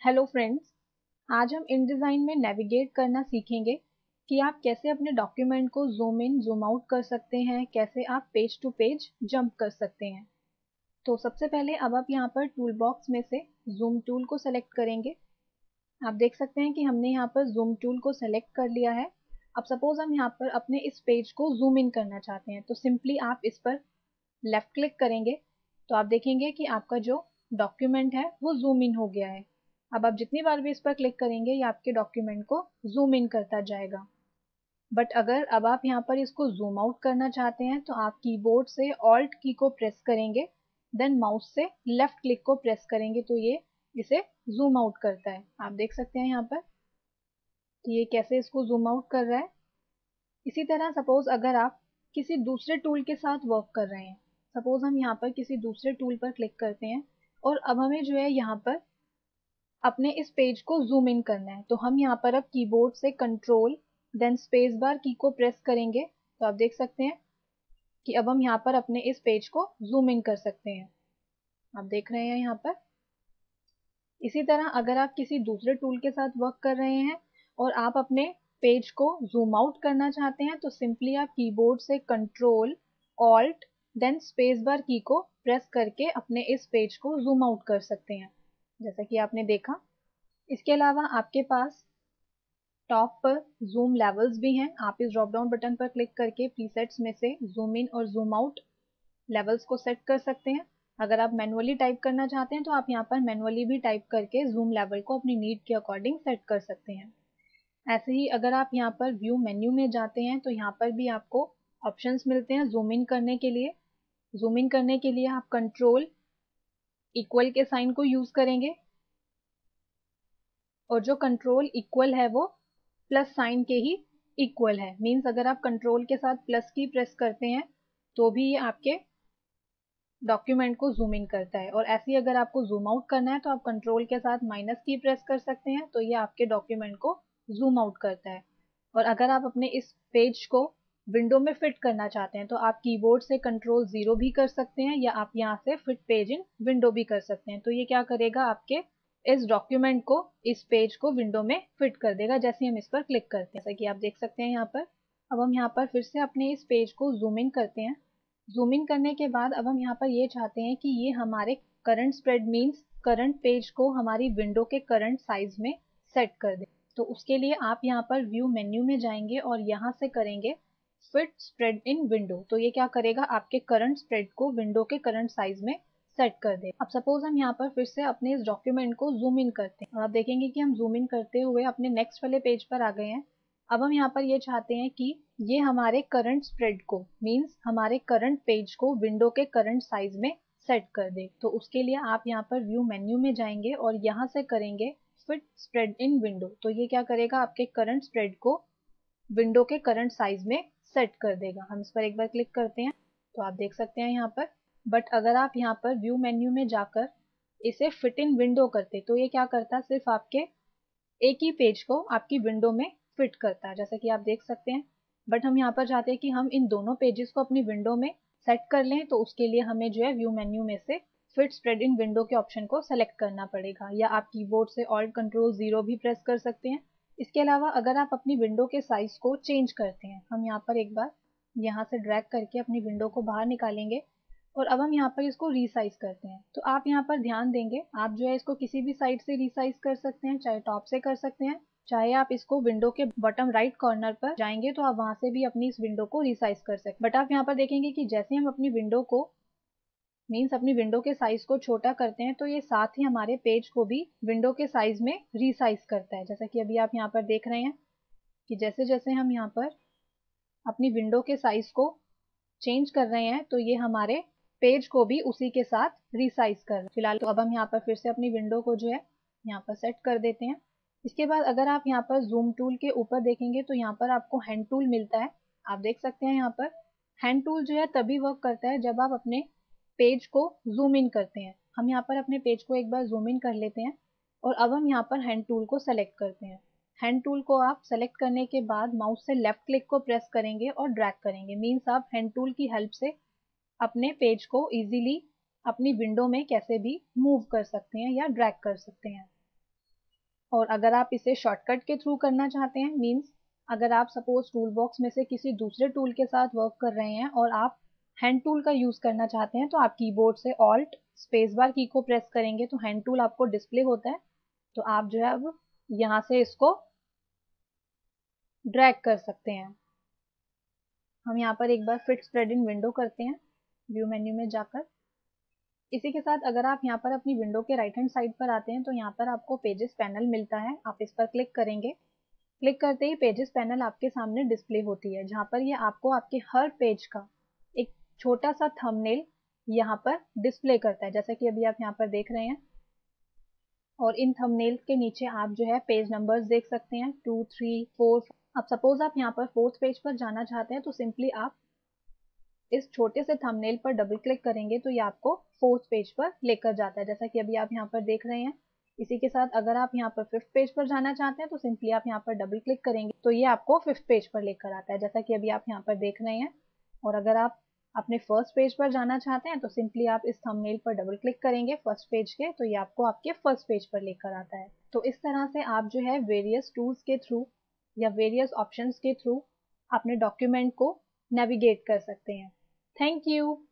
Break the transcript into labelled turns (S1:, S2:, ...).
S1: Hello friends. आज हम InDesign में नेविगेट करना सीखेंगे कि आप कैसे अपने डॉक्यूमेंट को जूम इन जूम आउट कर सकते हैं, कैसे आप पेज टू पेज जंप कर सकते हैं। तो सबसे पहले अब आप यहाँ पर टूल बॉक्स में से जूम टूल को सेलेक्ट करेंगे। आप देख सकते हैं कि हमने यहाँ पर जूम टूल को सेलेक्ट कर लिया है। अब सपोज हम यहाँ पर अपने इस पेज को जूम इन करना चाहते हैं, तो सिंपली आप इस पर लेफ्ट क्लिक करेंगे तो आप देखेंगे कि आपका जो डॉक्यूमेंट है वो जूम इन हो गया है। अब आप जितनी बार भी इस पर क्लिक करेंगे ये आपके डॉक्यूमेंट को जूम इन करता जाएगा। बट अगर अब आप यहाँ पर इसको जूम आउट करना चाहते हैं तो आप कीबोर्ड से ऑल्ट की को प्रेस करेंगे, देन माउस से लेफ्ट क्लिक को प्रेस करेंगे तो ये इसे जूम आउट करता है। आप देख सकते हैं यहाँ पर कि ये कैसे इसको जूम आउट कर रहा है। इसी तरह सपोज अगर आप किसी दूसरे टूल के साथ वर्क कर रहे हैं, सपोज हम यहाँ पर किसी दूसरे टूल पर क्लिक करते हैं और अब हमें जो है यहाँ पर अपने इस पेज को जूम इन करना है, तो हम यहाँ पर अब कीबोर्ड से control then space bar key को प्रेस करेंगे तो आप देख सकते हैं कि अब हम यहाँ पर अपने इस पेज को जूम इन कर सकते हैं। आप देख रहे हैं यहाँ पर। इसी तरह अगर आप किसी दूसरे टूल के साथ वर्क कर रहे हैं और आप अपने पेज को जूम आउट करना चाहते हैं तो सिंपली आप कीबोर्ड से control alt then space bar key को प्रेस करके अपने इस पेज को जूम आउट कर सकते हैं, जैसा कि आपने देखा। इसके अलावा आपके पास टॉप पर जूम लेवल्स भी हैं। आप इस ड्रॉप डाउन बटन पर क्लिक करके प्रीसेट्स में से जूम इन और जूम आउट लेवल्स को सेट कर सकते हैं। अगर आप मैनुअली टाइप करना चाहते हैं तो आप यहाँ पर मैनुअली भी टाइप करके जूम लेवल को अपनी नीड के अकॉर्डिंग सेट कर सकते हैं। ऐसे ही अगर आप यहाँ पर व्यू मेन्यू में जाते हैं तो यहाँ पर भी आपको ऑप्शंस मिलते हैं जूम इन करने के लिए। जूम इन करने के लिए आप कंट्रोल इक्वल के साइन को यूज करेंगे और जो कंट्रोल इक्वल है वो प्लस साइन के ही इक्वल है। मीन्स अगर आप कंट्रोल के साथ प्लस की प्रेस करते हैं तो भी ये आपके डॉक्यूमेंट को जूम इन करता है, और ऐसे ही अगर आपको जूम आउट करना है तो आप कंट्रोल के साथ माइनस की प्रेस कर सकते हैं तो ये आपके डॉक्यूमेंट को जूम आउट करता है। और अगर आप अपने इस पेज को विंडो में फिट करना चाहते हैं तो आप कीबोर्ड से कंट्रोल 0 भी कर सकते हैं या आप यहाँ से फिट पेज इन विंडो भी कर सकते हैं। तो ये क्या करेगा, आपके इस डॉक्यूमेंट को इस पेज को विंडो में फिट कर देगा जैसे हम इस पर क्लिक करते हैं, जैसा कि आप देख सकते हैं यहाँ पर। अब हम यहाँ पर फिर से अपने इस पेज को जूम इन करते हैं। जूम इन करने के बाद अब हम यहाँ पर ये चाहते हैं कि ये हमारे current spread means current page को हमारी विंडो के करंट साइज में सेट कर दे। तो उसके लिए आप यहाँ पर व्यू मेन्यू में जाएंगे और यहाँ से करेंगे फिट स्प्रेड इन विंडो। तो ये क्या करेगा, आपके करंट स्प्रेड को विंडो के करंट साइज में सेट कर दे। अब सपोज हम यहाँ पर फिर से अपने इस डॉक्यूमेंट को जूम इन करते हैं और आप देखेंगे कि हम जूम इन करते हुए अपने नेक्स्ट वाले पेज पर आ गए हैं। अब हम यहाँ पर ये चाहते हैं कि ये हमारे करंट स्प्रेड को मीन्स हमारे करंट पेज को विंडो के करंट साइज में सेट कर दे। तो उसके लिए आप यहाँ पर व्यू मेन्यू में जाएंगे और यहाँ से करेंगे फिट स्प्रेड इन विंडो। तो ये क्या करेगा, आपके करंट स्प्रेड को विंडो के करंट साइज में सेट कर देगा। हम इस पर एक बार क्लिक करते हैं तो आप देख सकते हैं यहाँ पर। बट अगर आप यहाँ पर व्यू मेन्यू में जाकर इसे फिट इन विंडो करते तो ये क्या करता, सिर्फ आपके एक ही पेज को आपकी विंडो में फिट करता है, जैसा कि आप देख सकते हैं। बट हम यहाँ पर चाहते हैं कि हम इन दोनों पेजेस को अपनी विंडो में सेट कर लें, तो उसके लिए हमें जो है व्यू मेन्यू में से फिट स्प्रेड इन विंडो के ऑप्शन को सेलेक्ट करना पड़ेगा, या आप कीबोर्ड से ऑल्ट कंट्रोल 0 भी प्रेस कर सकते हैं। इसके अलावा अगर आप अपनी विंडो के साइज को चेंज करते हैं, हम यहाँ पर एक बार यहाँ से ड्रैग करके अपनी विंडो को बाहर निकालेंगे और अब हम यहाँ पर इसको रीसाइज करते हैं। तो आप यहाँ पर ध्यान देंगे, आप जो है इसको किसी भी साइड से रीसाइज कर सकते हैं, चाहे टॉप से कर सकते हैं, चाहे आप इसको विंडो के बॉटम राइट कॉर्नर पर जाएंगे तो आप वहां से भी अपनी इस विंडो को रीसाइज कर सकते हैं। बट आप यहाँ पर देखेंगे कि जैसे हम अपनी विंडो को मीन्स अपनी विंडो के साइज को छोटा करते हैं तो ये साथ ही हमारे पेज को भी विंडो के साइज में रीसाइज करता है, जैसा कि अभी आप यहाँ पर देख रहे हैं कि जैसे जैसे हम यहाँ पर अपनी विंडो के साइज को चेंज कर रहे हैं तो ये हमारे पेज को भी उसी के साथ रीसाइज कर रहे हैं। फिलहाल तो अब हम यहाँ पर फिर से अपनी विंडो को जो है यहाँ पर सेट कर देते हैं। इसके बाद अगर आप यहाँ पर जूम टूल के ऊपर देखेंगे तो यहाँ पर आपको हैंड टूल मिलता है। आप देख सकते हैं यहाँ पर हैंड टूल जो है तभी वर्क करता है जब आप अपने पेज को जूम इन करते हैं। हम यहाँ पर अपने पेज को एक बार जूम इन कर लेते हैं और अब हम यहाँ पर हैंड टूल को सेलेक्ट करते हैं। हैंड टूल को आप सेलेक्ट करने के बाद माउस से लेफ्ट क्लिक को प्रेस करेंगे और ड्रैग करेंगे। मीन्स आप हैंड टूल की हेल्प से अपने पेज को इजीली अपनी विंडो में कैसे भी मूव कर सकते हैं या ड्रैग कर सकते हैं। और अगर आप इसे शॉर्टकट के थ्रू करना चाहते हैं, मीन्स अगर आप सपोज टूल बॉक्स में से किसी दूसरे टूल के साथ वर्क कर रहे हैं और आप हैंड टूल का यूज करना चाहते हैं, तो आप कीबोर्ड से ऑल्ट स्पेस बार की को प्रेस करेंगे तो हैंड टूल आपको डिस्प्ले होता है। तो आप जो है अब यहाँ से इसको ड्रैग कर सकते हैं। हम यहाँ पर एक बार फिट स्प्रेड इन विंडो करते हैं व्यू मेन्यू में जाकर। इसी के साथ अगर आप यहाँ पर अपनी विंडो के राइट हैंड साइड पर आते हैं तो यहाँ पर आपको पेजेस पैनल मिलता है, आप इस पर क्लिक करेंगे। क्लिक करते ही पेजेस पैनल आपके सामने डिस्प्ले होती है, जहाँ पर ये आपको आपके हर पेज का एक छोटा सा थंबनेल यहाँ पर डिस्प्ले करता है, जैसा कि अभी आप यहाँ पर देख रहे हैं। और इन थंबनेल्स के नीचे आप जो है पेज नंबर्स देख सकते हैं, 2, 3, 4। अब सपोज आप यहाँ पर 4th पेज पर जाना चाहते हैं तो सिंपली आप इस छोटे से थंबनेल पर डबल क्लिक करेंगे तो ये आपको 4th पेज पर लेकर जाता है, जैसा कि अभी आप यहाँ पर देख रहे हैं। इसी के साथ अगर आप यहाँ पर 5th पेज पर जाना चाहते हैं तो सिंपली आप यहाँ पर डबल क्लिक करेंगे तो ये आपको 5th पेज पर लेकर आता है, जैसा कि अभी आप यहाँ पर देख रहे हैं। और अगर आप अपने फर्स्ट पेज पर जाना चाहते हैं तो सिंपली आप इस थंबनेल पर डबल क्लिक करेंगे फर्स्ट पेज के, तो ये आपको आपके फर्स्ट पेज पर लेकर आता है। तो इस तरह से आप जो है वेरियस टूल्स के थ्रू या वेरियस ऑप्शंस के थ्रू अपने डॉक्यूमेंट को नेविगेट कर सकते हैं। Thank you.